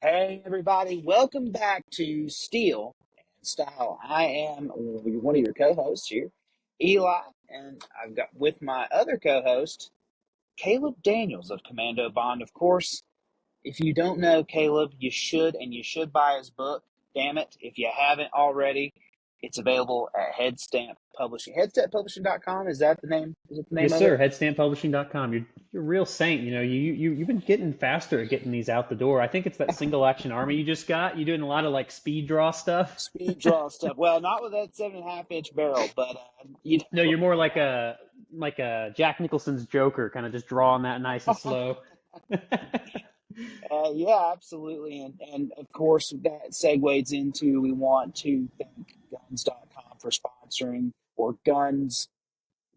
Hey everybody, welcome back to Steel and Style. I am one of your co-hosts here, Eli, and I've got with my other co-host, Caleb Daniels of Commando Bond. Of course, if you don't know Caleb, you should, and you should buy his book. Damn it, if you haven't already, it's available at Headstamp Publishing. HeadstampPublishing.com, is that the name? Is it the name Yes, of sir. it? HeadstampPublishing.com. You're a real saint. You've been getting faster at getting these out the door. I think it's that single action army you just got. You're doing a lot of like speed draw stuff. Speed draw stuff. Well, not with that 7.5 inch barrel, but you No, know. you're more like a Jack Nicholson's Joker, kind of just drawing that nice and slow. Yeah, absolutely. And of course, that segues into we want to thank guns.com for sponsoring or Guns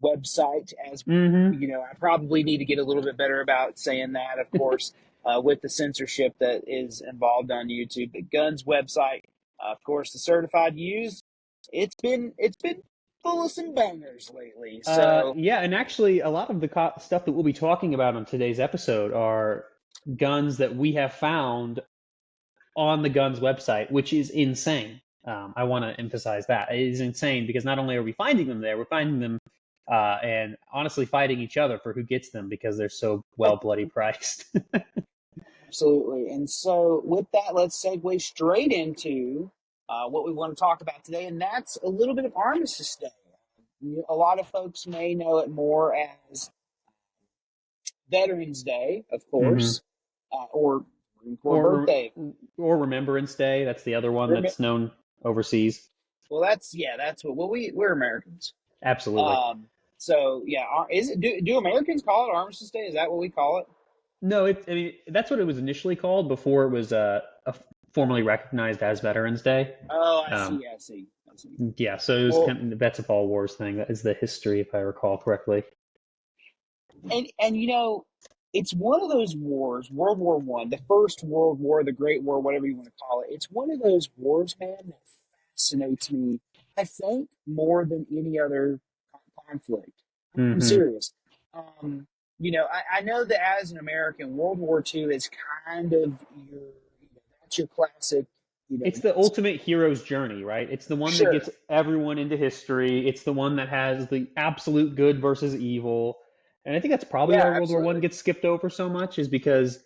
website. As hmm you know, I probably need to get a little bit better about saying that, of course, with the censorship that is involved on YouTube. But Guns website, of course, the certified used. It's been full of some bangers lately. So yeah, and actually, a lot of the stuff that we'll be talking about on today's episode are guns that we have found on the Guns website, which is insane. I want to emphasize that. It is insane because not only are we finding them there, we're finding them and honestly fighting each other for who gets them because they're so well bloody priced. absolutely. And so, with that, let's segue straight into what we want to talk about today, and that's a little bit of Armistice Day. A lot of folks may know it more as Veterans Day, of hmm course, or Marine Corps Or Birthday. or Remembrance Day. That's the other one Rem- that's known overseas. Well, that's what. Well, we're Americans. Absolutely. Um, so yeah, is it? Do Americans call it Armistice Day? Is that what we call it? No, I mean that's what it was initially called before it was formally recognized as Veterans Day. Oh, I Um, see. I see. I see. yeah, so it was Well, kind of the Vets of All Wars thing. That is the history, if I recall correctly. and it's one of those wars, World War One, the First World War, the Great War, whatever you want to call it. It's one of those wars, man, that fascinates me. I think more than any other conflict. I'm hmm serious. Um, I know that as an American, World War Two is kind of that's your classic. It's the That's ultimate hero's journey, right? It's the one that sure. gets everyone into history. It's the one that has the absolute good versus evil. And I think that's probably Yeah, why World War One absolutely. gets skipped over so much, is because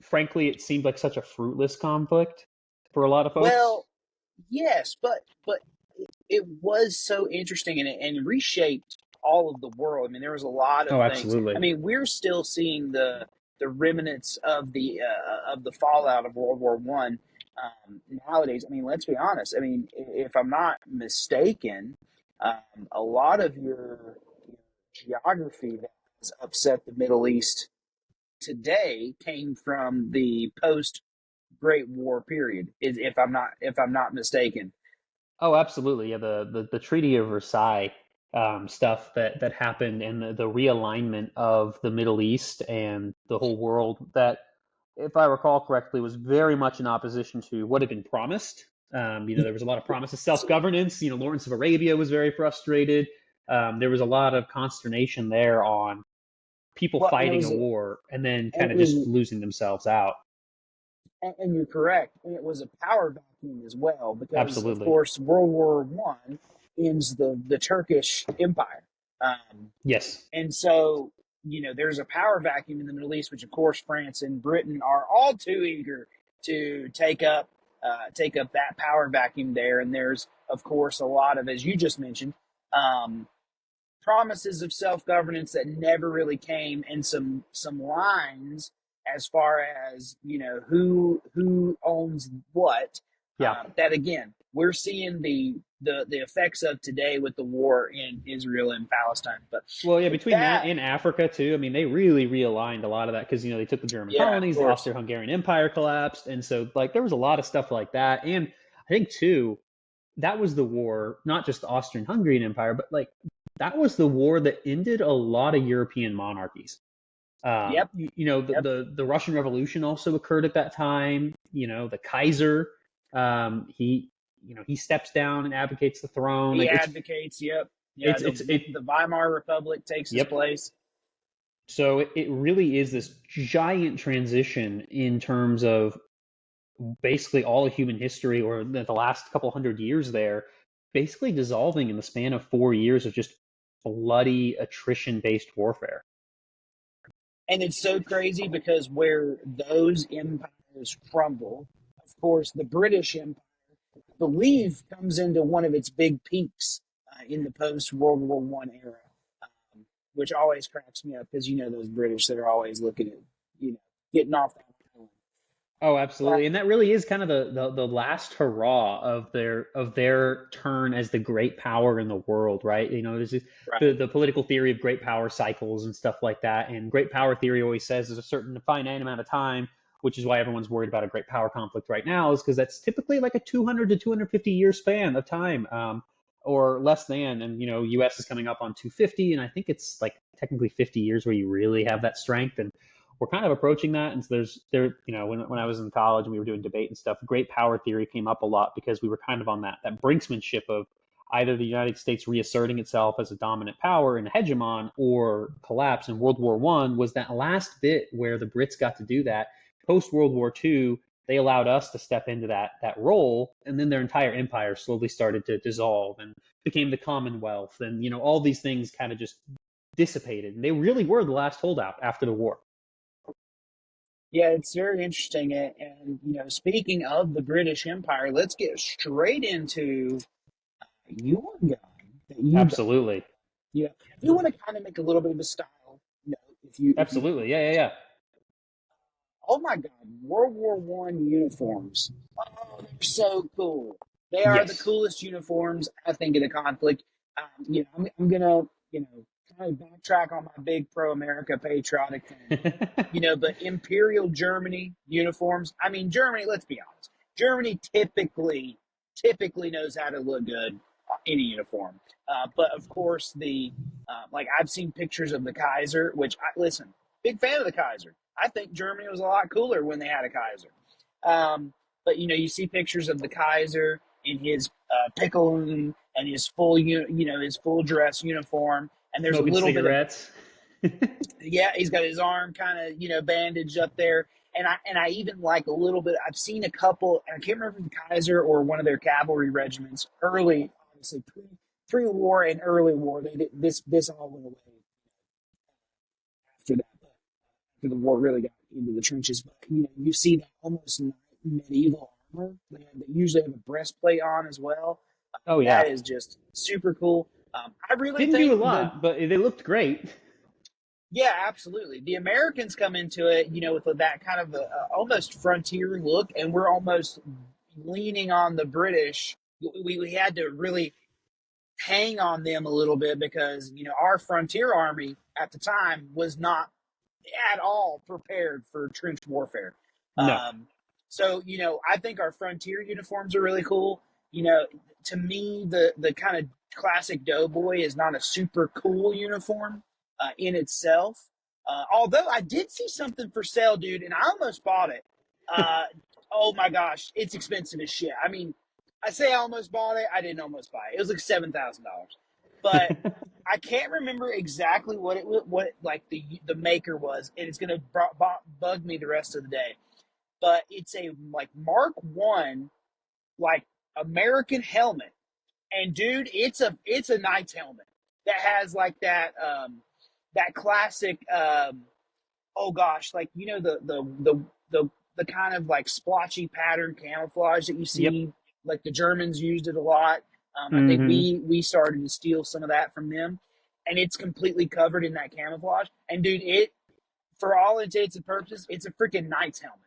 frankly it seemed like such a fruitless conflict for a lot of folks. Well, yes, but it was so interesting and reshaped all of the world. I mean, there was a lot of Oh, things. I absolutely. mean, we're still seeing the remnants of the fallout of World War One nowadays. I mean, let's be honest. I mean, if I'm not mistaken, a lot of your geography that has upset the Middle East today came from the post Great War period. Is if I'm not mistaken. Oh, absolutely. Yeah, the Treaty of Versailles stuff that happened and the realignment of the Middle East and the whole world that, if I recall correctly, was very much in opposition to what had been promised. There was a lot of promise of self-governance. Lawrence of Arabia was very frustrated. There was a lot of consternation there on people Well, and it fighting a was war and then kind of just and, losing themselves out. and you're correct. And it was a power vacuum as well because, of Absolutely. course, World War One ends the Turkish Empire, Yes. and so there's a power vacuum in the Middle East, which of course France and Britain are all too eager to take up that power vacuum there. And there's of course a lot of, as you just mentioned, um, promises of self governance that never really came, and some lines as far as who owns what. Yeah. That again, we're seeing the effects of today with the war in Israel and Palestine. But Well, yeah, with between that that, and Africa too, I mean, they really realigned a lot of that because they took the German yeah, of colonies, the course, Austro-Hungarian Empire collapsed, and so like there was a lot of stuff like that. And I think too, that was the war, not just the Austrian-Hungarian Empire, but like that was the war that ended a lot of European monarchies. yep, yep, The Russian Revolution also occurred at that time. The Kaiser, he steps down and advocates the throne. he Like advocates, yep, yeah, it's the Weimar Republic takes his yep. place. So it really is this giant transition in terms of basically all of human history, or the last couple hundred years there, basically dissolving in the span of 4 years of just bloody attrition-based warfare. And it's so crazy because where those empires crumble, of course, the British Empire, I believe, comes into one of its big peaks in the post World War One era, which always cracks me up because you know those British, they're always looking at you know getting off that island. Oh, But absolutely. And that really is kind of the last hurrah of their turn as the great power in the world, right? There's right, the political theory of great power cycles and stuff like that. And great power theory always says there's a certain finite amount of time, which is why everyone's worried about a great power conflict right now, is because that's typically like a 200 to 250-year span of time, or less than. And US is coming up on 250, and I think it's like technically 50 years where you really have that strength. And we're kind of approaching that. And so when I was in college and we were doing debate and stuff, great power theory came up a lot because we were kind of on that brinksmanship of either the United States reasserting itself as a dominant power and a hegemon, or collapse. And World War One was that last bit where the Brits got to do that. Post World War Two, they allowed us to step into that role, and then their entire empire slowly started to dissolve and became the Commonwealth, and all these things kind of just dissipated, and they really were the last holdout after the war. yeah, it's very interesting. And you know, speaking of the British Empire, let's get straight into your gun that you got. Absolutely. You know, if you want to kind of make a little bit of a style note, if you Absolutely. Yeah, yeah, yeah. oh my God, World War One uniforms. Oh, they're so cool. They are the Yes. coolest uniforms, I think, in the conflict. I'm gonna, kind of backtrack on my big pro America patriotic thing. But Imperial Germany uniforms. I mean, Germany. Let's be honest. Germany typically knows how to look good in a uniform. But of course, like I've seen pictures of the Kaiser, which I listen, big fan of the Kaiser. I think Germany was a lot cooler when they had a Kaiser. But you see pictures of the Kaiser in his pickle and his his full dress uniform, and there's a Smoking little bit of cigarettes. yeah, he's got his arm kind of bandaged up there, and I even like a little bit. I've seen a couple, and I can't remember if the Kaiser or one of their cavalry regiments early, obviously pre-war and early war. They did, this all went away after that, after the war really got into the trenches. But you see that almost medieval armor. They usually have a breastplate on as well. Oh yeah. That is just super cool. I really Didn't do a think the lot, but they looked great. Yeah, absolutely. The Americans come into it, with that kind of almost frontier look, and we're almost leaning on the British. We had to really hang on them a little bit because our frontier army at the time was not at all prepared for trench warfare. No. Um, so I think our frontier uniforms are really cool. You know, to me, the kind of classic doughboy is not a super cool uniform in itself. Although I did see something for sale, dude, and I almost bought it. Uh, oh my gosh, it's expensive as shit. I mean, I say I almost bought it. I didn't almost buy it. It was like $7,000, but I can't remember exactly what like the maker was, and it's gonna bug me the rest of the day. But it's a like Mark 1 like American helmet, and dude, it's a knight's helmet that has like that classic oh gosh, like the kind of like splotchy pattern camouflage that you Yep. see, like the Germans used it a lot. I think Hmm. we started to steal some of that from them, and it's completely covered in that camouflage. And dude, it for all intents and purposes, it's a freaking knight's helmet,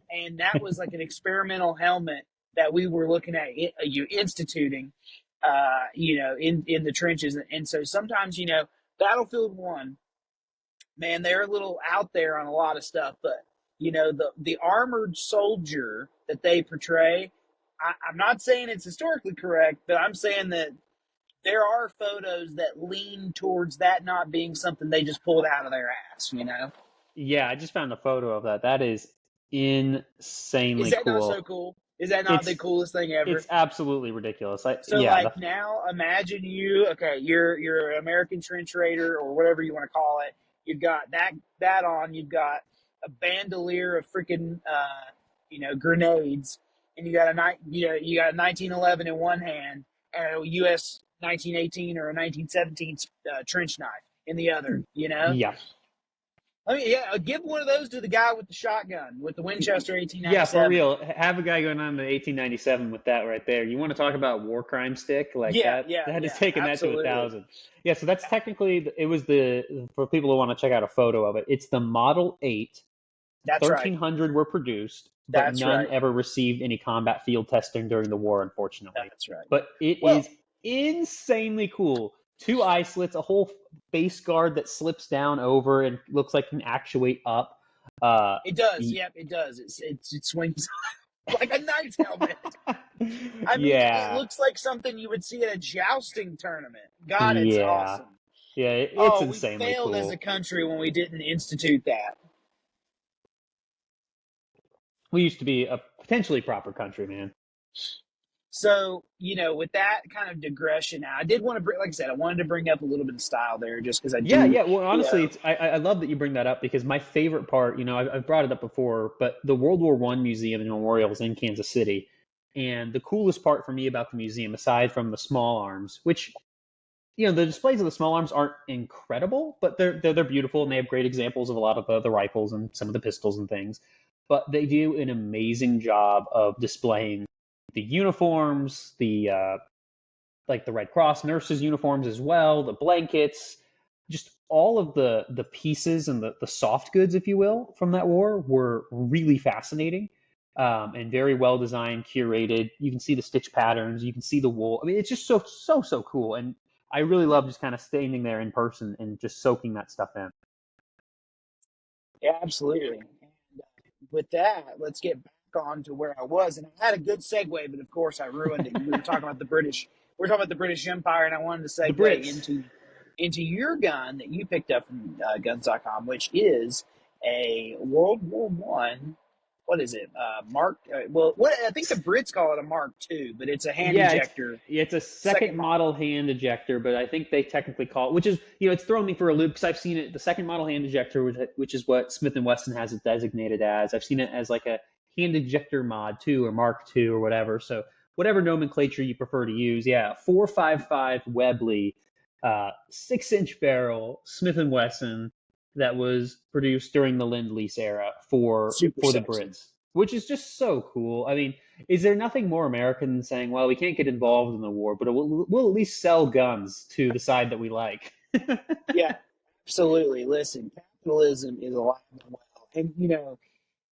and that was like an experimental helmet that we were looking at you instituting, in the trenches. And so sometimes Battlefield One, man, they're a little out there on a lot of stuff, but the armored soldier that they portray, I'm not saying it's historically correct, but I'm saying that there are photos that lean towards that not being something they just pulled out of their ass. Yeah, I just found a photo of that. That is Is insanely that not so cool. cool? Is that not the It's coolest thing ever? it's absolutely ridiculous. So Yeah, like now imagine okay, you're an American trench raider or whatever you want to call it. You've got that on. You've got a bandolier of freaking grenades, and you got a 1911 in one hand and a U.S. 1918 or a 1917 trench knife in the other. Yeah. I mean, yeah, give one of those to the guy with the shotgun with the Winchester Yeah, for 1897. real. Have a guy going on to 1897 with that right there. You want to talk about war crime stick? Like Yeah, that yeah, that is yeah, taking that to a absolutely. thousand. Yeah, so that's technically it was the for people who want to check out a photo of it. It's the Model 8. That's right. 1,300 were produced, but That's none right. ever received any combat field testing during the war, unfortunately. That's right. But it Well, is insanely cool. Two eye slits, a whole face guard that slips down over and looks like can actuate up. Uh, it does. Yep, it does. It swings like a knight's helmet. I mean, it yeah, looks like something you would see at a jousting tournament. God, it's yeah, awesome. yeah. It's Oh, we insanely failed as a cool. country when we didn't institute that. We used to be a potentially proper country, man. So, with that kind of digression, I did want to bring, like I said, I wanted to bring up a little bit of style there just because I Yeah, do, yeah. Well, you honestly, know, I love that you bring that up because my favorite part, I've brought it up before, but the World War One Museum and Memorial is in Kansas City, and the coolest part for me about the museum, aside from the small arms, which the displays of the small arms aren't incredible, but they're beautiful and they have great examples of a lot of the rifles and some of the pistols and things, but they do an amazing job of displaying the uniforms, the like the Red Cross nurses' uniforms as well, the blankets, just all of the pieces and the soft goods, if you will, from that war were really fascinating and very well designed, curated. You can see the stitch patterns, you can see the wool. I mean, it's just so cool. And I really love just kind of standing there in person and just soaking that stuff in. yeah, absolutely. And with that, let's get back on to where I was. And I had a good segue, but of course I ruined it. We were talking about the British. We're talking about the British Empire, and I wanted to The segue Brits. into your gun that you picked up from Guns.com, which is a World War One. What is it? Mark. Well, what I think the Brits call it a Mark II, but it's a hand Yeah, it's ejector, it's a second second model. model hand ejector, but I think they technically call it, which is it's thrown me for a loop because I've seen it the second model hand ejector, which is what Smith and Wesson has it designated as. I've seen it as like a hand ejector mod 2 or Mark 2 or whatever. So whatever nomenclature you prefer to use, yeah, 4.55 Webley, 6-inch barrel Smith and Wesson that was produced during the Lend-Lease era for Super the sexy. Brits, which is just so cool. I mean, is there nothing more American than saying, well, we can't get involved in the war, but we'll at least sell guns to the side that we like? Yeah, absolutely. Listen, capitalism is alive and well, and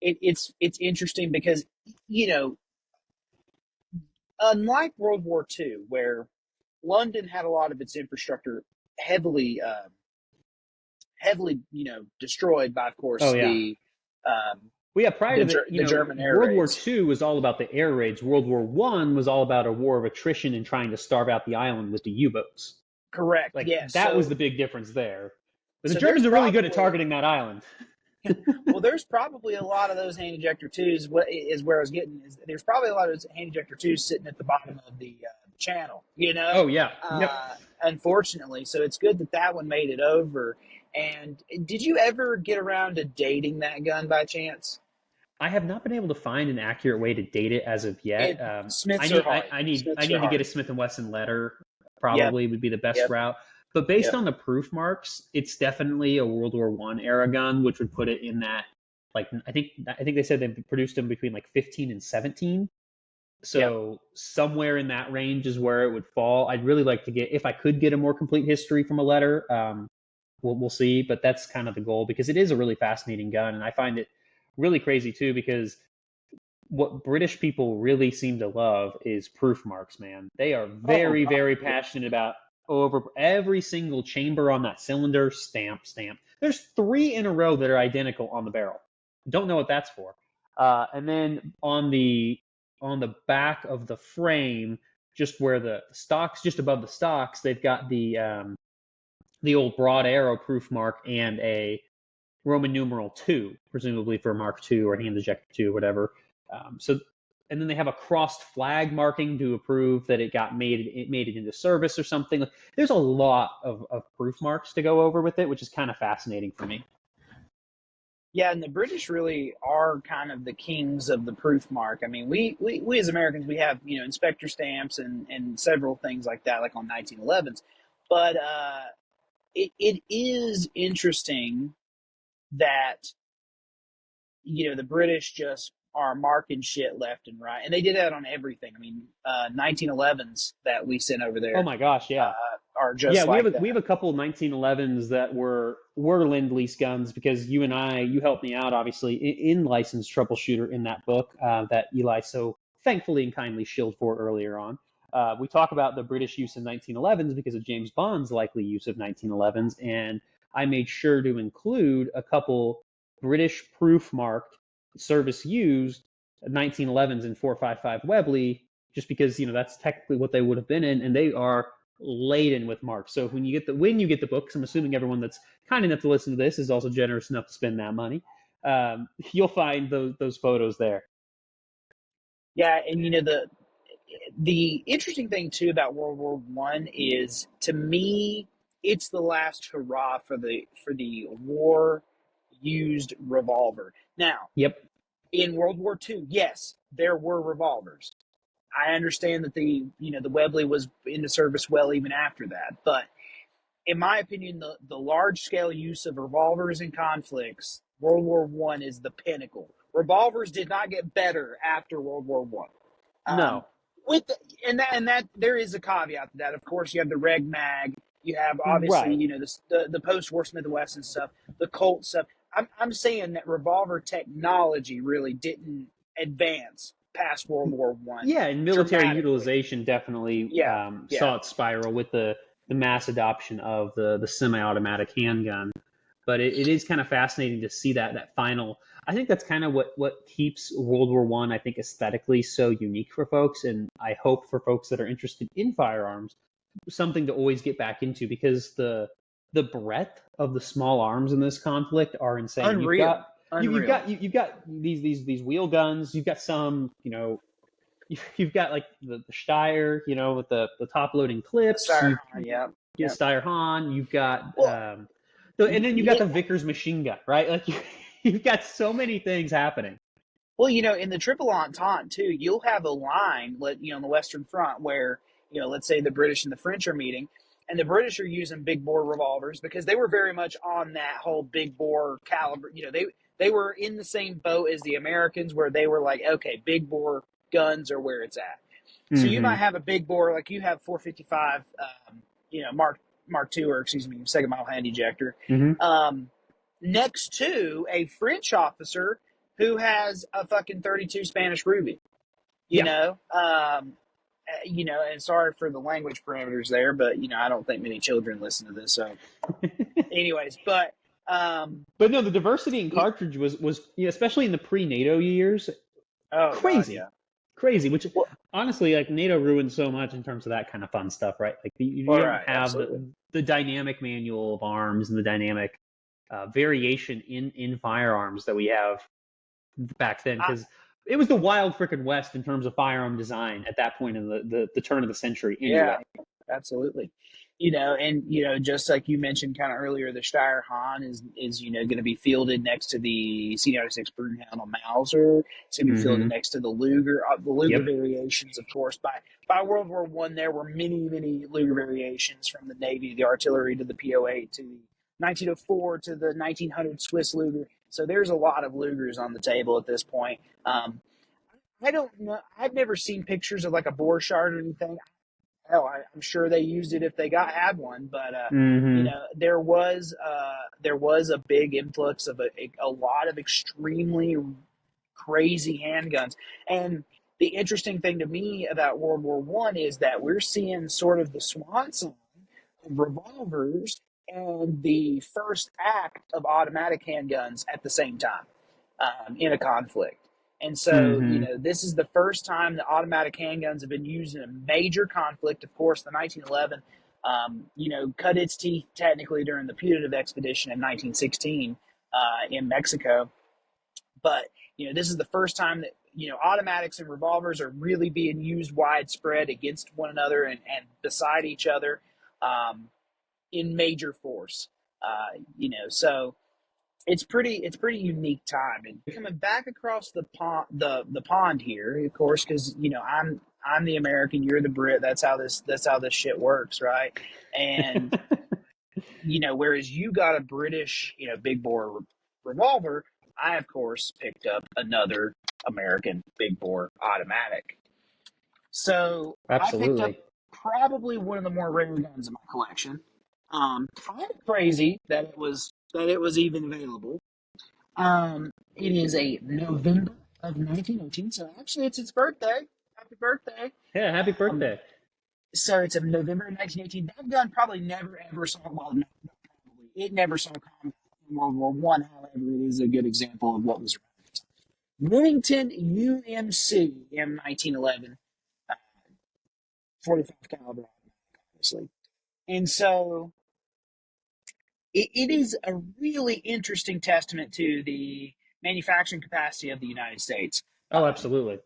it's interesting because you know unlike World War II, where London had a lot of its infrastructure heavily heavily destroyed by, of Oh course, yeah. um, Well, yeah, prior to the German air World War raids. II was all about the air raids. World War One was all about a war of attrition and trying to starve out the island with the U-boats. Correct. Like Yes. that was the big difference there. But the So there's Germans are really good at probably targeting that island. there's probably a lot of those hand ejector twos. What is where I was getting is there's probably a lot of those hand ejector twos sitting at the bottom of the channel. Oh yeah. Yep. Unfortunately, so it's good that that one made it over. And did you ever get around to dating that gun by chance? I have not been able to find an accurate way to date it as of yet. It Smiths are hard. I Smiths are need to get a hard. Smith and Wesson letter. Yep. Probably would be the best Yep. route. But based Yep. on the proof marks, it's definitely a World War One era gun, which would put it in that. Like I think they said they produced them between like 15 and 17. Yep. So somewhere in that range is where it would fall. I'd really like to get if I could get a more complete history from a letter. We'll see, but that's kind of the goal because it is a really fascinating gun, and I find it really crazy too because what British people really seem to love is proof marks, man. They are Oh very, God. very Yeah. passionate about over every single chamber on that cylinder, stamp, stamp. There's 3 in a row that are identical on the barrel. Don't know what that's for. And then on the back of the frame, just where the stocks, just above the stocks, they've got the old broad arrow proof mark and a Roman numeral 2, presumably for Mark II or hand ejector 2, whatever. So and then they have a crossed flag marking to prove that it made it into service or something. Like, there's a lot of proof marks to go over with it, which is kind of fascinating for me. Yeah, and the British really are kind of the kings of the proof mark. I mean, we as Americans, we have, inspector stamps and several things like that, like on 1911s. But it is interesting that, the British just are marking shit left and right. And they did that on everything. I mean, 1911s that we sent over Oh there my gosh, yeah. are Yeah, just like we that. have a couple 1911s that were Lend-Lease guns because you helped me out obviously in licensed troubleshooter in that book that Eli so thankfully and kindly shilled for earlier on. We talk about the British use of 1911s because of James Bond's likely use of 1911s, and I made sure to include a couple British proof marked service used 1911s in 455 Webley, just because that's technically what they would have been in, and they are laden with marks. So when you get the books, I'm assuming everyone that's kind enough to listen to this is also generous enough to spend that money. You'll find those photos there. Yeah, and the interesting thing too about World War One is, to me, it's the last hurrah for the war used revolver. Now, Yep. in World War Two, yes, there were revolvers. I understand that the Webley was into service well even after that, but in my opinion, the large scale use of revolvers in conflicts, World War One is the pinnacle. Revolvers did not get better after World War One. Um, No. with the, and that there is a caveat to that. Of course, you have the Reg Mag. You have obviously Right. the post war Smith and Wesson stuff, the Colt stuff. I'm saying that revolver technology really didn't advance past World War One Yeah, and military dramatically. utilization definitely Yeah, yeah. saw it spiral with the mass adoption of the semi-automatic handgun. But it is kind of fascinating to see that final. I think that's kind of what keeps World War One, I think, aesthetically so unique for folks, and I hope for folks that are interested in firearms, something to always get back into because the breadth of the small arms in this conflict are insane. Unreal, unreal. You've got these wheel guns. You've got some you've got like the Steyr, with the top loading The clips. You Siren, yeah, get yeah. Steyr Han. You've got Well, and then you've got the Vickers machine gun, right? Like you've got so many things happening. well, in the Triple Entente too, you'll have a line, on the Western Front where, let's say the British and the French are meeting, and the British are using big bore revolvers because they were very much on that whole big bore caliber. They were in the same boat as the Americans, where they were like, okay, big bore guns are where it's at. So you might Mm-hmm. have a big bore, like you have 455, Mark II, or excuse me, second model hand ejector, Mm-hmm. um, next to a French officer who has a fucking 32 Spanish Ruby. You Yeah. know, um, and sorry for the language parameters there, but I don't think many children listen to this. So, anyways, but But no, the diversity in cartridge was especially in the pre-NATO years, oh god, crazy, yeah. crazy. Which Well, honestly, like NATO ruined so much in terms of that kind of fun stuff, right? Like you all don't right, have absolutely. the dynamic manual of arms and the dynamic variation in firearms that we have back then, I, because it was the wild frickin' west in terms of firearm design at that point in the turn of the century. Anyway. Yeah, absolutely. And just like you mentioned kind of earlier, the Steyr Hahn is going to be fielded next to the C96 Broomhound on Mauser. It's going to be fielded Mm-hmm. next to the Luger. The Luger Yep. variations, of course. By World War One, there were many Luger variations, from the Navy, the artillery, to the PO8, to the 1904, to the 1900 Swiss Luger. So there's a lot of Lugers on the table at this point. I don't know. I've never seen pictures of like a bore shard or anything. Hell, I'm sure they used it if they had one, but Mm-hmm. there was a big influx of a lot of extremely crazy handguns. And the interesting thing to me about World War One is that we're seeing sort of the swan song of revolvers and the first act of automatic handguns at the same time, in a conflict. And so, Mm-hmm. this is the first time that automatic handguns have been used in a major conflict. Of course, the 1911, cut its teeth technically during the putative expedition in 1916 in Mexico. But this is the first time that automatics and revolvers are really being used widespread against one another and beside each other, in major force. So it's pretty unique time. And coming back across the pond here, of course, because I'm the American, you're the Brit. That's how this shit works, right? And whereas you got a British, big bore revolver, I of course picked up another American big bore automatic. So I picked up Absolutely. probably one of the more rare guns in my collection. Kind of crazy that it was even available. It is a November of 1918, so actually it's its birthday. Happy birthday! Yeah, happy Um, birthday. so it's a November of 1918. That gun probably never ever saw not probably it never saw combat in World War One. However, it is a good example of what was around. Remington UMC M1911, 45 caliber, obviously, and so it is a really interesting testament to the manufacturing capacity of the United States. Oh, Um, absolutely.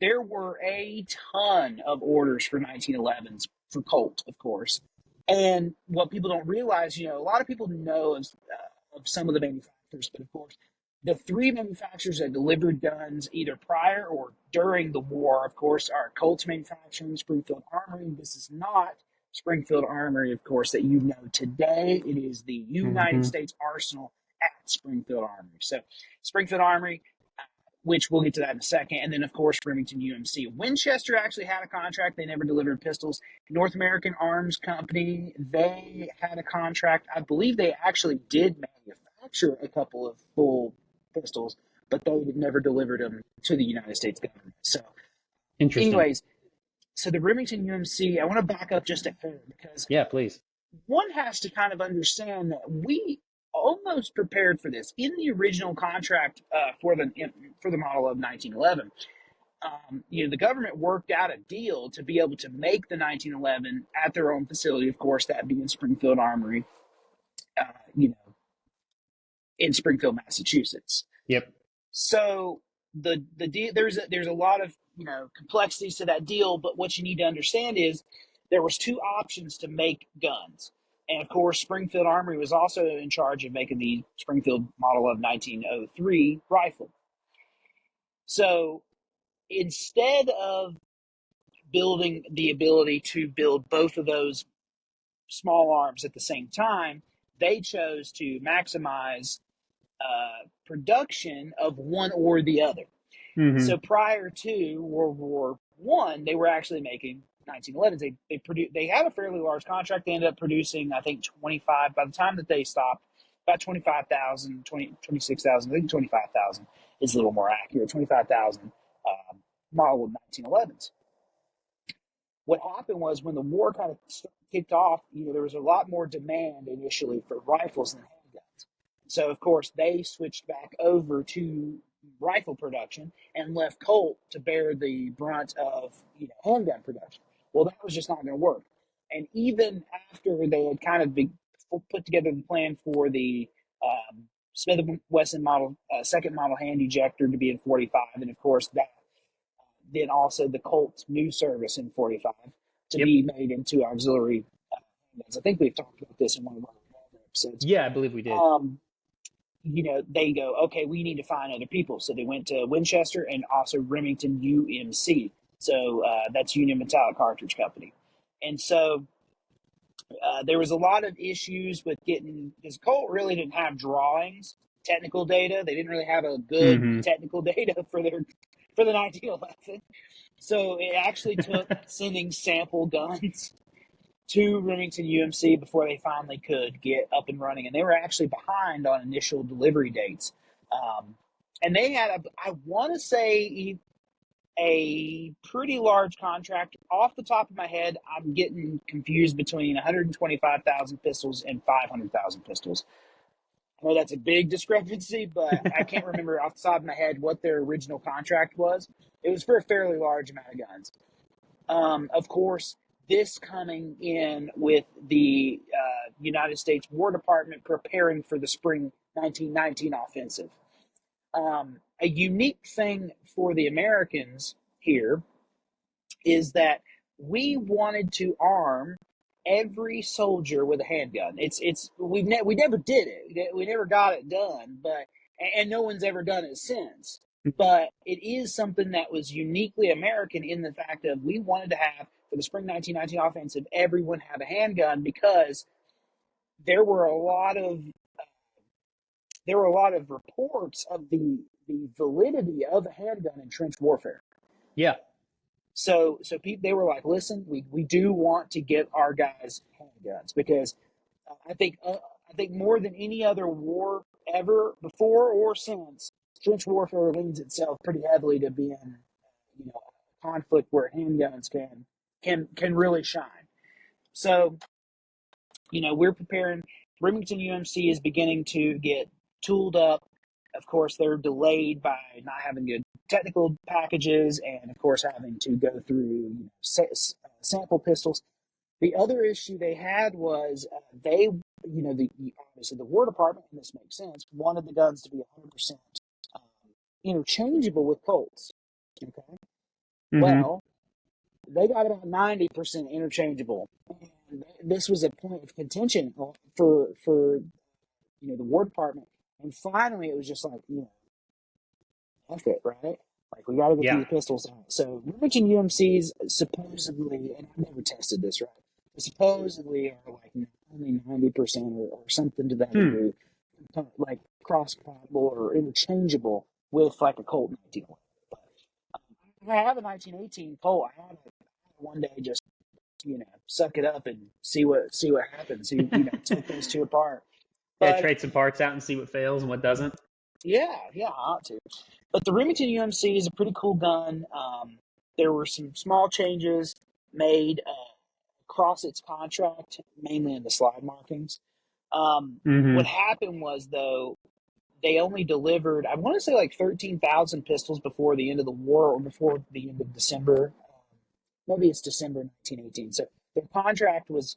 there were a ton of orders for 1911s for Colt, of course. And what people don't realize, a lot of people know of some of the manufacturers, but of course, the three manufacturers that delivered guns either prior or during the war, of course, are Colt's Manufacturing, Springfield Armory. This is not Springfield Armory, of course, that you know today. It is the United Hmm. States Arsenal at Springfield Armory. So, Springfield Armory, which we'll get to that in a second. And then, of course, Remington UMC. Winchester actually had a contract. They never delivered pistols. North American Arms Company, they had a contract. I believe they actually did manufacture a couple of full pistols, but they never delivered them to the United States government. So, Interesting. anyways, so the Remington UMC, I want to back up just a hair because Yeah, please. one has to kind of understand that we almost prepared for this in the original contract for the model of 1911. The government worked out a deal to be able to make the 1911 at their own facility, of course, that being Springfield Armory, uh, you know, in Springfield, Massachusetts. Yep. So the deal, there's a lot of complexities to that deal, but what you need to understand is there was two options to make guns, and of course Springfield Armory was also in charge of making the Springfield model of 1903 rifle. So instead of building the ability to build both of those small arms at the same time, they chose to maximize production of one or the other. Hmm. So prior to World War One, they were actually making 1911s. They had a fairly large contract. They ended up producing, I think, 25. By the time that they stopped, about 25,000, 26,000. I think 25,000 is a little more accurate. 25,000 model of 1911s. What happened was when the war kind of kicked off, there was a lot more demand initially for rifles than handguns. So of course they switched back over to rifle production and left Colt to bear the brunt of handgun production. Well, that was just not going to work. And even after they had kind of put together the plan for the Smith and Wesson model, second model hand ejector to be in 45, and of course that then also the Colts new service in 45 to Yep. be made into auxiliary guns. I think we've talked about this in one of our episodes. Yeah, I believe we did. Um, they go, okay, we need to find other people. So they went to Winchester and also Remington UMC. So that's Union Metallic Cartridge Company. And so there was a lot of issues with getting, because Colt really didn't have drawings, technical data. They didn't really have a good Hmm. technical data for the 1911. So it actually took sending sample guns to Remington UMC before they finally could get up and running. And they were actually behind on initial delivery dates. And they had, I want to say, a pretty large contract. Off the top of my head, I'm getting confused between 125,000 pistols and 500,000 pistols. I know that's a big discrepancy, but I can't remember off the top of my head what their original contract was. It was for a fairly large amount of guns. Of course, this coming in with the United States War Department preparing for the spring 1919 offensive. a unique thing for the Americans here is that we wanted to arm every soldier with a handgun. We never did it. We never got it done, but and no one's ever done it since. But it is something that was uniquely American in the fact of we wanted to have for the spring 1919 offensive everyone have a handgun because there were a lot of reports of the validity of a handgun in trench warfare. Yeah. So people they were like, listen, we do want to get our guys handguns because I think uh, I think more than any other war ever before or since, trench warfare leans itself pretty heavily to being a conflict where handguns can really shine. So we're preparing. Remington UMC is beginning to get tooled up. Of course, they're delayed by not having good technical packages, and of course, having to go through sample pistols. The other issue they had was they, obviously the War Department, and this makes sense, wanted the guns to be 100% um, interchangeable with Colts. Okay, Mm-hmm. well, they got about 90% interchangeable. And this was a point of contention for the War Department. And finally, it was just like, F it, right? Like, we got to get Yeah. these pistols out. So, Remington UMCs supposedly, and I've never tested this, right? But supposedly are like only 90% or something to that Hmm. degree, like cross compatible or interchangeable with like a Colt 1911. But I have a 1918 Colt. I had it one day just suck it up and see what happens. Take those two apart. Yeah, But trade some parts out and see what fails and what doesn't. yeah, I ought to. But the Remington UMC is a pretty cool gun. There were some small changes made across its contract, mainly in the slide markings. What Mm-hmm. happened was, though, they only delivered, I want to say, like 13,000 pistols before the end of the war or before the end of December. Maybe it's December 1918. So their contract was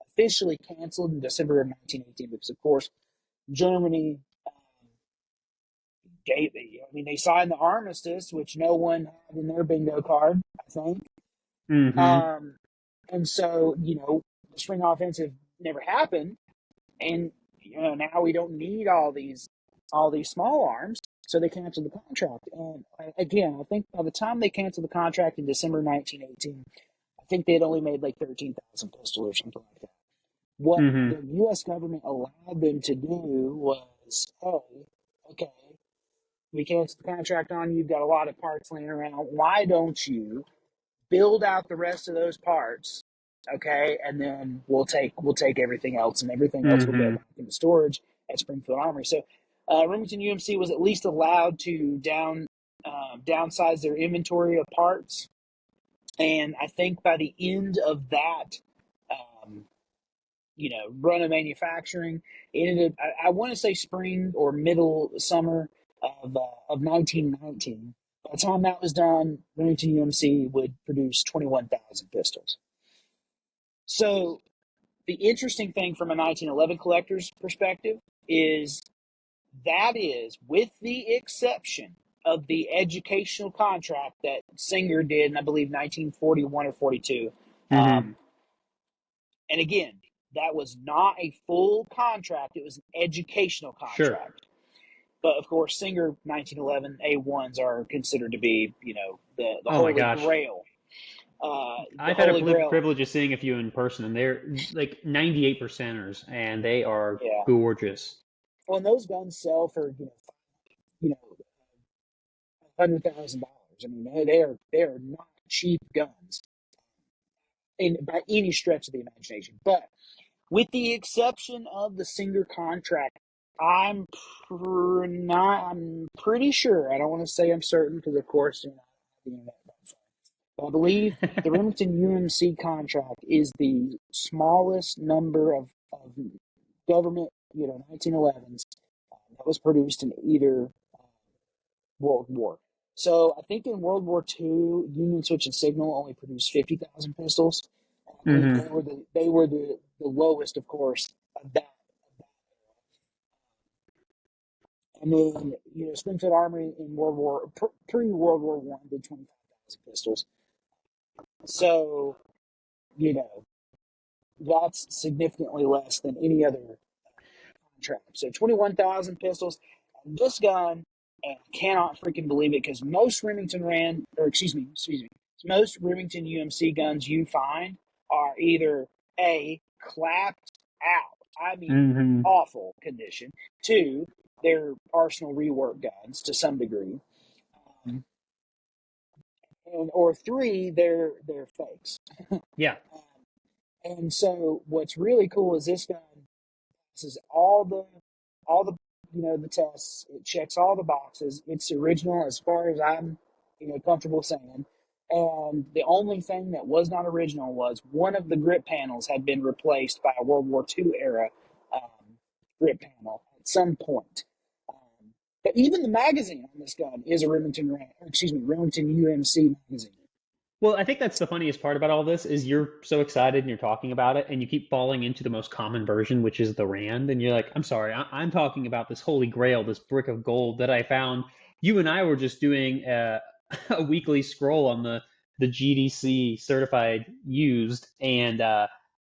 officially canceled in December of 1918 because, of course, Germany they signed the Armistice, which no one had in their bingo card, I think. Mm-hmm. Um, and so, the spring offensive never happened. And, now we don't need all these small arms. So they canceled the contract. And again, I think by the time they canceled the contract in December 1918, I think they had only made like 13,000 pistols or something like that. What Mm-hmm. the U.S. government allowed them to do was, oh, okay, we canceled the contract on you. You've got a lot of parts laying around. Why don't you build out the rest of those parts? Okay, and then we'll take everything else, and everything else will go Mm-hmm. back into storage at Springfield Armory. So Remington UMC was at least allowed to downsize their inventory of parts, and I think by the end of that um, run of manufacturing. It ended, I want to say spring or middle summer of 1919. By the time that was done, Remington UMC would produce 21,000 pistols. So the interesting thing from a 1911 collector's perspective is with the exception of the educational contract that Singer did in, I believe, 1941 or 42. Mm-hmm. Um, And again, that was not a full contract, it was an educational Sure. contract. But of course, Singer 1911 A1s are considered to be, the Oh my holy gosh. grail. The I've had a holy grail. privilege of seeing a few in person, and they're like 98 percenters, and they are Yeah. gorgeous. Well, and those guns sell for, $100,000. I mean, they are not cheap guns by any stretch of the imagination. But with the exception of the Singer contract, I'm not. I'm pretty sure. I don't want to say I'm certain because, of course, the internet. But I believe the Remington UMC contract is the smallest number of government, 1911s that was produced in either World War. So I think in World War II, Union Switch and Signal only produced 50,000 pistols. I believe Mm-hmm. they were the lowest, of course, of that. And then, Springfield Armory in pre World War I did 25,000 pistols. So, you know, that's significantly less than any other contract. So 21,000 pistols. And this gun, and I cannot freaking believe it because most Remington UMC guns you find are either A, clapped out, I mean, Hmm. awful condition. Two, they're Arsenal rework guns to some degree. Um, or three, they're fakes. Yeah. And so what's really cool is this gun passes all the the tests. It checks all the boxes. It's original as far as I'm comfortable saying. And the only thing that was not original was one of the grip panels had been replaced by a World War II era grip panel at some point. But even the magazine on this gun is a Remington UMC magazine. Well, I think that's the funniest part about all this is you're so excited and you're talking about it, and you keep falling into the most common version, which is the Rand, and you're like, "I'm sorry, I'm talking about this holy grail, this brick of gold that I found." You and I were just doing a weekly scroll on the GDC certified used, and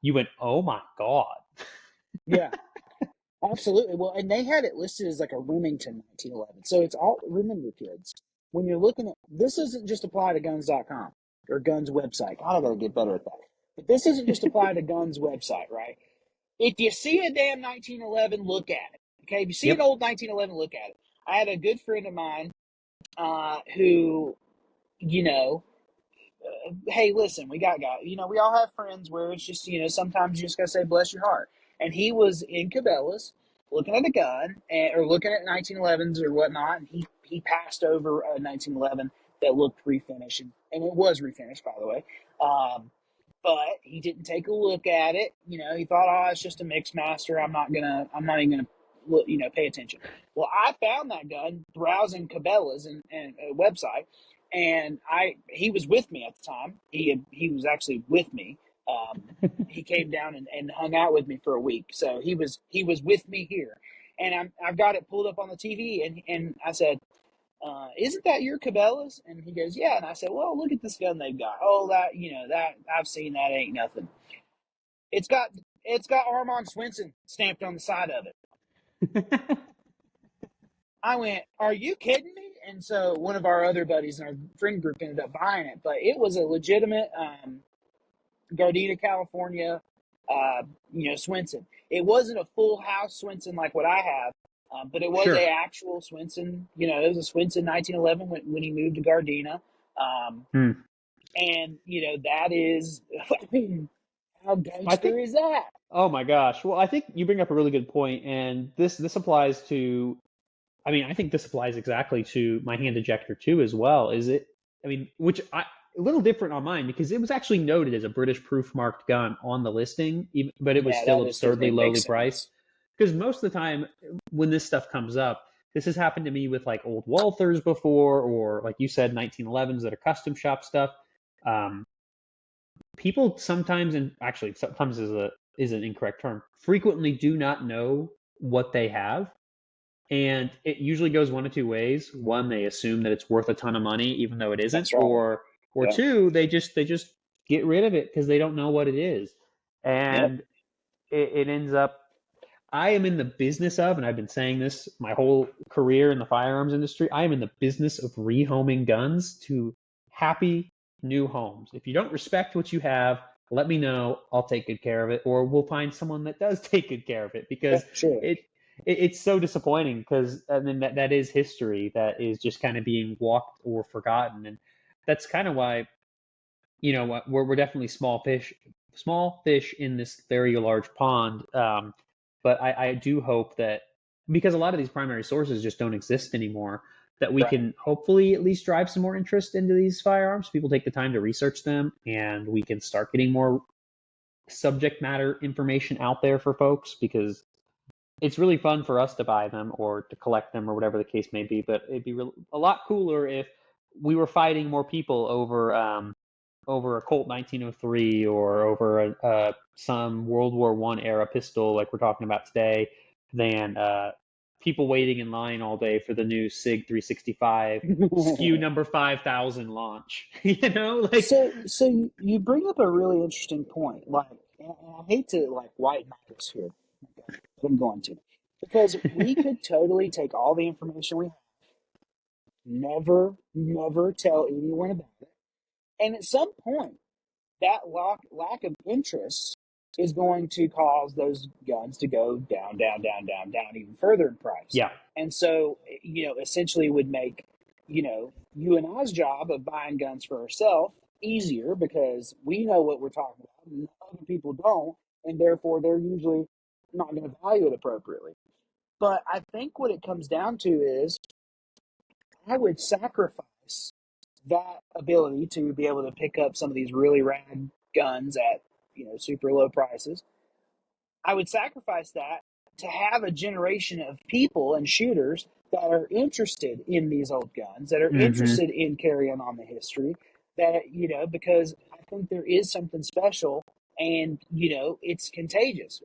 you went, "Oh my God." Yeah, absolutely. Well, and they had it listed as like a Remington 1911. So it's all, remember, kids, when you're looking at this, doesn't just apply to guns.com or guns website. God, I gotta get better at that. But this isn't just apply to guns website, right? If you see a damn 1911, look at it. Okay, if you see an Yep. old 1911, look at it. I had a good friend of mine who, you know, hey, listen, we got guys. We all have friends where it's just, sometimes you just gotta say, bless your heart. And he was in Cabela's looking at a gun or looking at 1911s or whatnot, and he passed over a 1911 that looked refinished, and it was refinished, by the way. But he didn't take a look at it. He thought, oh, it's just a mix master. I'm not even gonna, pay attention. Well, I found that gun browsing Cabela's and a website, and he was with me at the time. He was actually with me. Um, he came down and hung out with me for a week, so he was with me here, and I've got it pulled up on the TV, and I said, isn't that your Cabela's? And he goes, yeah. And I said, well, look at this gun they've got. Oh, that I've seen, that ain't nothing. It's got it's got Armand Swinson stamped on the side of it. I went, are you kidding me? And so one of our other buddies in our friend group ended up buying it, but it was a legitimate Gardena, California, Swinson. It wasn't a full house Swinson like what I have, but it was Sure. a actual Swinson. It was a Swinson 1911 when he moved to Gardena. Um, Hmm. and that is, I mean, how I think. gangster is that? Oh my gosh. Well, I think you bring up a really good point, and this applies to. I mean, I think this applies exactly to my hand ejector too, as well. Is it? I mean, a little different on mine because it was actually noted as a British proof marked gun on the listing, but it was Yeah, still that is absurdly it lowly makes priced. sense. Because most of the time, when this stuff comes up, this has happened to me with like old Walthers before, or like you said, 1911s that are custom shop stuff. Um, People sometimes, and actually sometimes is an incorrect term, frequently do not know what they have, and it usually goes one of two ways. One, they assume that it's worth a ton of money, even though it isn't, That's right. or Yeah. two, they just get rid of it because they don't know what it is, Yep. and it ends up. I am in the business of, and I've been saying this my whole career in the firearms industry. I am in the business of rehoming guns to happy new homes. If you don't respect what you have, let me know. I'll take good care of it, or we'll find someone that does take good care of it Yeah. because Sure. it's so disappointing because I mean that is history that is just kind of being walked or forgotten, and that's kind of why we're definitely small fish in this very large pond. But I do hope that because a lot of these primary sources just don't exist anymore, that we Right. can hopefully at least drive some more interest into these firearms. People take the time to research them, and we can start getting more subject matter information out there for folks because it's really fun for us to buy them or to collect them or whatever the case may be. But it'd be a lot cooler if we were fighting more people over a Colt 1903 or over some World War I era pistol like we're talking about today than people waiting in line all day for the new SIG 365 SKU number 5,000 launch. You know, like So you bring up a really interesting point. Like, and I hate to like white knight us here, okay, but I'm going to, because we could totally take all the information we have, never tell anyone about it, and at some point, that lack of interest is going to cause those guns to go down even further in price. yeah. And so, essentially would make, you and I's job of buying guns for ourselves easier because we know what we're talking about and other people don't. And therefore, they're usually not going to value it appropriately. But I think what it comes down to is I would sacrifice that ability to be able to pick up some of these really rad guns at super low prices. I would sacrifice that to have a generation of people and shooters that are interested in these old guns, that are Hmm. interested in carrying on the history, that because I think there is something special, and it's contagious.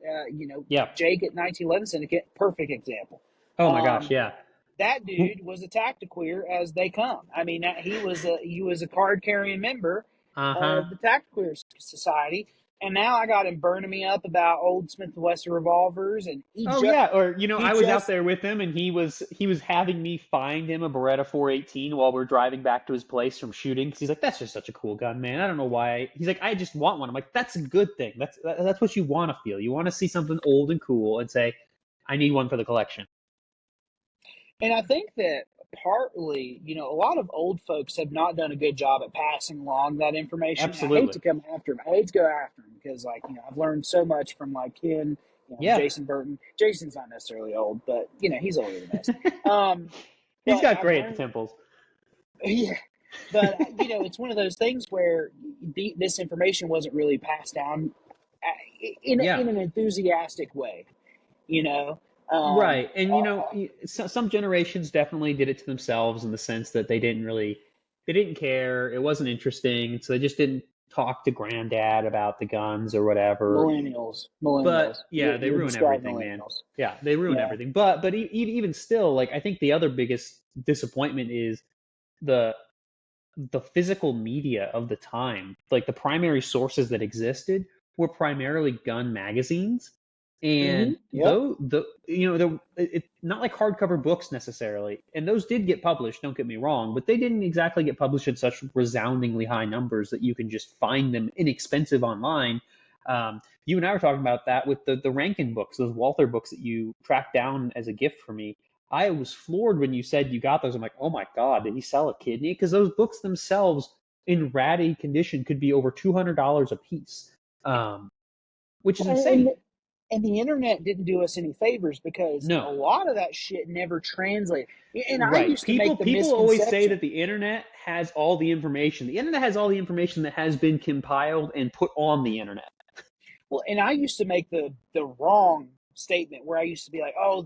Yeah. Jake at 1911 Syndicate, perfect example. Oh my gosh, Um, yeah. that dude was a tactiqueer as they come. I mean, he was a card carrying member Uh-huh. of the Tactiqueer Society, and now I got him burning me up about old Smith and Wesson revolvers, and he Oh just yeah, or he I was out just there with him, and he was having me find him a Beretta 418 while we're driving back to his place from shooting, because he's like, "That's just such a cool gun, man. I don't know why." He's like, "I just want one." I'm like, "That's a good thing. That's what you want to feel. You want to see something old and cool and say, I need one for the collection." and I think that partly, a lot of old folks have not done a good job at passing along that information. And I hate Absolutely. to come after him. I hate to go after him because, like, I've learned so much from like Ken, Yeah. Jason Burton. Jason's not necessarily old, but he's older than us. Um, He's but got I've gray at the learned, temples. yeah. But it's one of those things where this information wasn't really passed down Yeah. in an enthusiastic way. You know, um, Right. And some generations definitely did it to themselves in the sense that they didn't care. It wasn't interesting. So they just didn't talk to granddad about the guns or whatever. millennials. But yeah, You're, they you're ruin describing everything, man. millennials. Yeah, they ruin Yeah. everything. But even still, like I think the other biggest disappointment is the the physical media of the time, like the primary sources that existed, were primarily gun magazines, and Yep. not like hardcover books necessarily, and those did get published. Don't get me wrong, but they didn't exactly get published in such resoundingly high numbers that you can just find them inexpensive online. You and I were talking about that with the Rankin books, those Walther books that you tracked down as a gift for me. I was floored when you said you got those. I'm like, oh my God, did he sell a kidney? Because those books themselves in ratty condition could be over $200 a piece, um, which is And insane. and the internet didn't do us any favors because No, a lot of that shit never translated. And I right. used to make the People always say misconception. that the internet has all the information. The internet has all the information that has been compiled and put on the internet. Well, and I used to make the wrong statement where I used to be like, "Oh,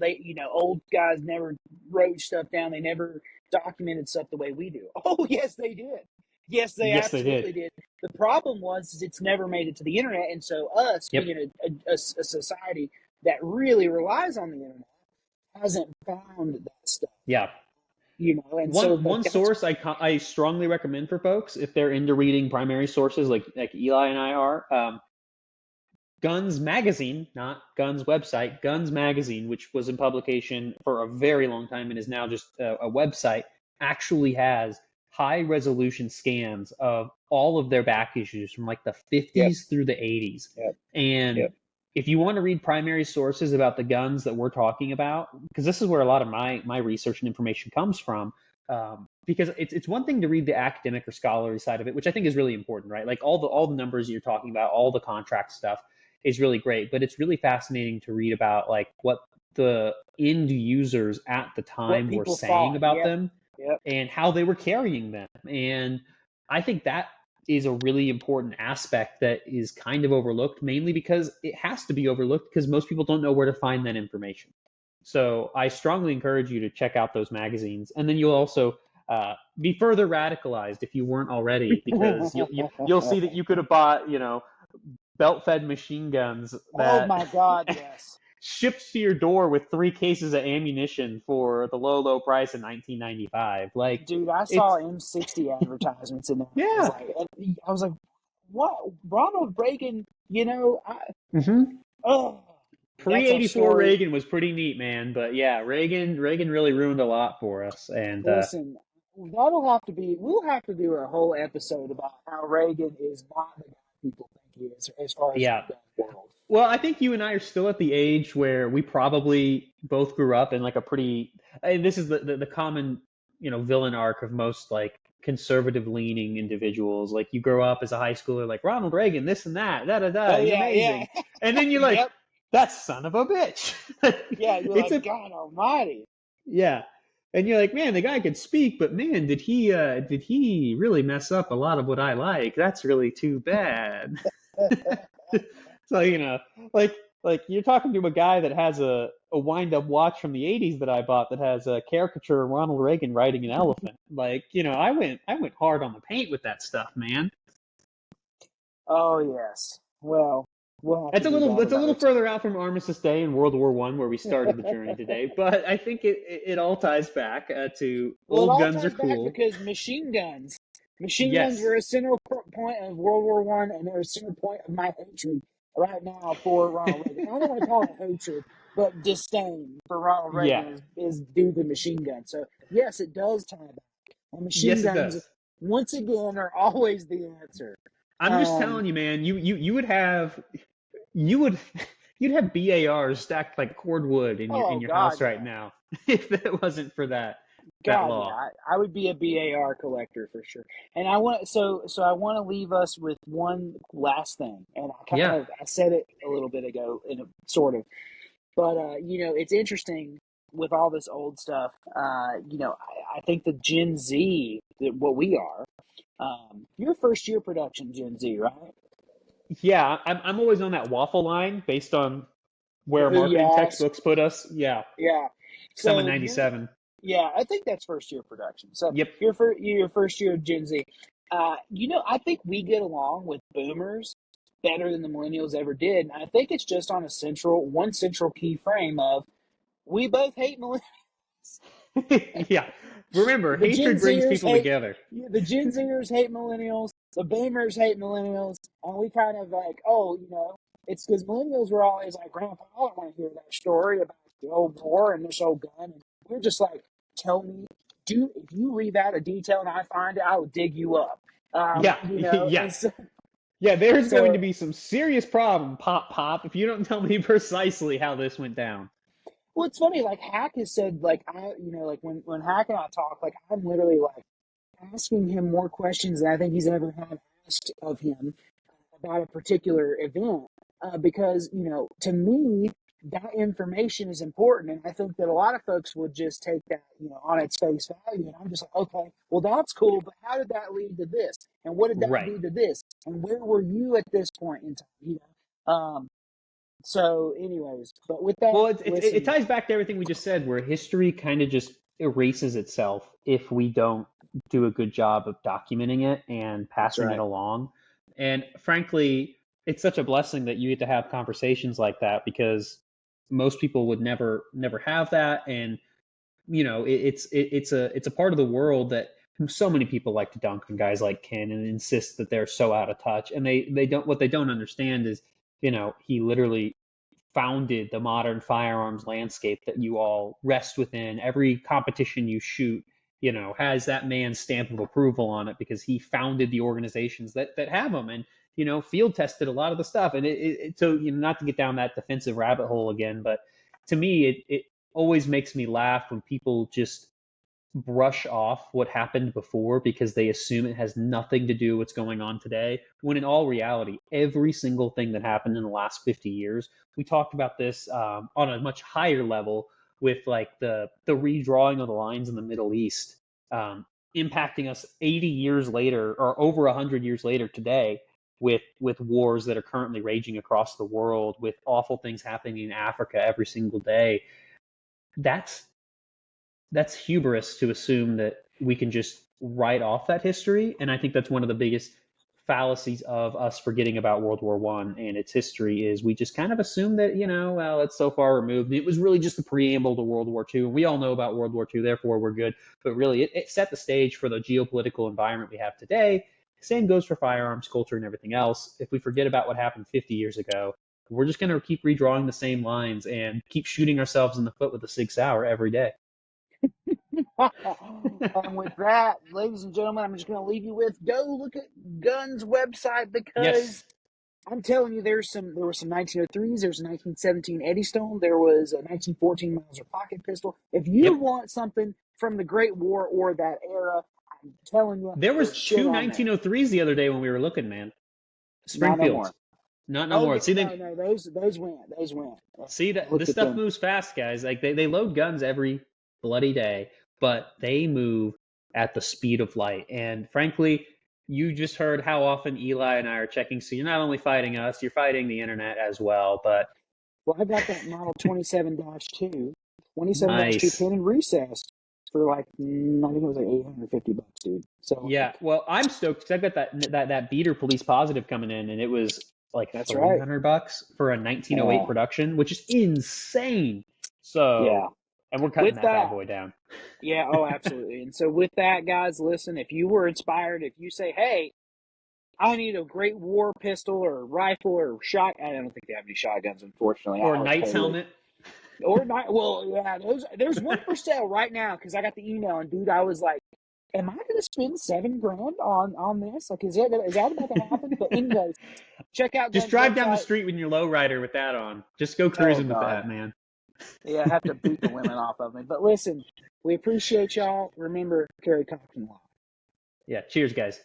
old guys never wrote stuff down. They never documented stuff the way we do." Oh, yes, they did. Yes, they Yes, they did. absolutely did. The problem was is it's never made it to the internet, and so us Yep. being a society that really relies on the internet hasn't found that stuff. Yeah. And so like One that's source I strongly recommend for folks if they're into reading primary sources like Eli and I are. Guns Magazine, not Guns website, Guns Magazine, which was in publication for a very long time and is now just a website, actually has high resolution scans of all of their back issues from like the yep, 50s through the 80s. yep, And yep. if you want to read primary sources about the guns that we're talking about, because this is where a lot of my research and information comes from, because it's one thing to read the academic or scholarly side of it, which I think is really important, right? Like all the numbers you're talking about, all the contract stuff is really great, but it's really fascinating to read about like what the end users at the What time were people saying thought. about Yep, them yep. and how they were carrying them. And I think that is a really important aspect that is kind of overlooked, mainly because it has to be overlooked because most people don't know where to find that information. So I strongly encourage you to check out those magazines, and then you'll also be further radicalized if you weren't already, because you'll see that you could have bought belt-fed machine guns Oh that my God, yes. shipped to your door with 3 cases of ammunition for the low, low price of 1995. Like Dude, I saw it's M60 advertisements in there. yeah. I was like, what? Ronald Reagan, you know, Hmm. oh, Pre that's a 84 story. Reagan was pretty neat, man. But yeah, Reagan really ruined a lot for us. And Listen, we'll have to do a whole episode about how Reagan is not the guy people think he is as far as yeah. the world. Well, I think you and I are still at the age where we probably both grew up in like a pretty. This is the common villain arc of most like conservative leaning individuals. Like you grow up as a high schooler, like Ronald Reagan, this and that, da da da. Oh, He's yeah, yeah. amazing, and then you're like, Yep. that son of a bitch. Yeah, you're It's like, a God almighty. yeah. And you're like, man, the guy could speak, but man, did he really mess up a lot of what I like? That's really too bad. So, like like you're talking to a guy that has a wind up watch from the 80s that I bought that has a caricature of Ronald Reagan riding an elephant. Like, I went hard on the paint with that stuff, man. Oh, yes. Well, we'll have to do that That's a little another time. further out from Armistice Day and World War One where we started the journey today, but I think it all ties back to Well, it old all guns are ties back cool. because machine guns Yes. were a central point of World War One, and they're a central point of my hatred right now for Ronald Reagan. I don't want to call it hatred, but disdain for Ronald Yeah. Reagan is due to machine guns. So yes, it does tie back. And machine Yes, it guns, does. once again, are always the answer. I'm just Um, telling you, man. You would you'd have BARs stacked like cordwood in oh your God, house right yeah. now if it wasn't for that God, yeah, law. I would be a BAR collector for sure. And I want to leave us with one last thing. And Yeah. I said it a little bit ago, in a, sort of, but it's interesting with all this old stuff. I think the Gen Z, what we are, you're first year production Gen Z, right? Yeah, I'm always on that waffle line based on Or where who you marketing ask? textbooks put us. Yeah, Yeah. because I'm a So you're '97. Yeah, I think that's first year production. So Yep. you're first year of Gen Z. I think we get along with boomers better than the millennials ever did. And I think it's just on one central key frame of we both hate millennials. Yeah. Remember, The Gen hatred brings Zers people hate together. the Gen Zers hate millennials. The boomers hate millennials, and we kind of like, it's because millennials were always like, Grandpa, I don't want to hear that story about the old war and this old gun. And we're just like, tell me, if you leave out a detail and I find it, I will dig you up. Yeah. And Yes. so, Yeah, there's going to so be some serious problem, Pop, if you don't tell me precisely how this went down. well, it's funny. Like Hack has said, like like when Hack and I talk, like I'm literally like asking him more questions than I think he's ever had asked of him about a particular event. Because, to me, that information is important. And I think that a lot of folks would just take that, on its face value. And I'm just like, okay, well, that's cool. But how did that lead to this? And what did that Right. lead to this? And where were you at this point in time? So, anyways, but with that, Well, it listen, ties back to everything we just said, where history kind of just erases itself if we don't do a good job of documenting it and that's passing it right. along. And frankly, it's such a blessing that you get to have conversations like that because most people would never have that. And it's a part of the world that so many people like to dunk on guys like Ken and insist that they're so out of touch. And they don't what they don't understand is he literally founded the modern firearms landscape that you all rest within. Every competition you shoot, has that man's stamp of approval on it because he founded the organizations that have them and field tested a lot of the stuff. And so not to get down that defensive rabbit hole again, but to me, it always makes me laugh when people just brush off what happened before because they assume it has nothing to do with what's going on today, when in all reality, every single thing that happened in the last 50 years, we talked about this on a much higher level with like the redrawing of the lines in the Middle East, impacting us 80 years later or over 100 years later today with wars that are currently raging across the world, with awful things happening in Africa every single day. That's that's hubris to assume that we can just write off that history. And I think that's one of the biggest fallacies of us forgetting about World War One and its history is we just kind of assume that, well, it's so far removed. It was really just the preamble to World War Two, and we all know about World War Two, therefore we're good. But really, it set the stage for the geopolitical environment we have today. Same goes for firearms culture and everything else. If we forget about what happened 50 years ago, we're just going to keep redrawing the same lines and keep shooting ourselves in the foot with a Sig Sauer every day. And with that, ladies and gentlemen, I'm just going to leave you with go look at Guns website Yes. because I'm telling you, there were some 1903s, there was a 1917 Eddystone, there was a 1914 Mauser pocket pistol. If you Yep. want something from the Great War or that era, I'm telling you, There was there's shit two on there. 1903s the other day when we were looking, man. Not no Springfields. more. Not no Oh more. yeah, See, no, those went, see I that looked this at stuff them. moves fast, guys. Like they load guns every bloody day, but they move at the speed of light. And frankly, you just heard how often Eli and I are checking. So you're not only fighting us, you're fighting the internet as well. But Well, I got that model 27-2, 27-2 nice. pin and recessed for like I think it was like $850, dude. So Yeah, well, I'm stoked because I've got that beater police positive coming in, and it was like that's right. $300 for a 1908 Uh, production, which is insane. So, yeah. and we're cutting With that bad that, boy down. yeah, oh, absolutely. And so with that, guys, listen, if you were inspired, if you say, hey, I need a great war pistol or rifle or shot, I don't think they have any shotguns, unfortunately. Or a I would knight's totally. helmet. Or not. Well, yeah, there's one for sale right now because I got the email and dude, I was like, am I going to spend $7,000 on this? Like, is that about to happen? But anyways, check out Just Guns drive down the website. street with your lowrider with that on. Just go Oh cruising with God, that, man. yeah, I have to beat the women off of me. But listen, we appreciate y'all. Remember, carry caution law. Yeah, cheers, guys.